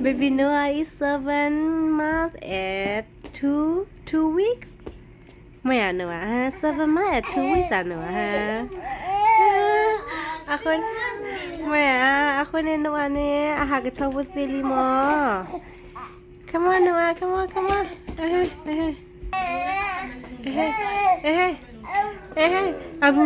Baby Noah is 7 months and two weeks. Mẹ Noah ha 7 months and 2 weeks Noah ha. Ako mẹ ako ni Noah ni aha ke chawu sili mo. Come on Noah, come on. Abu.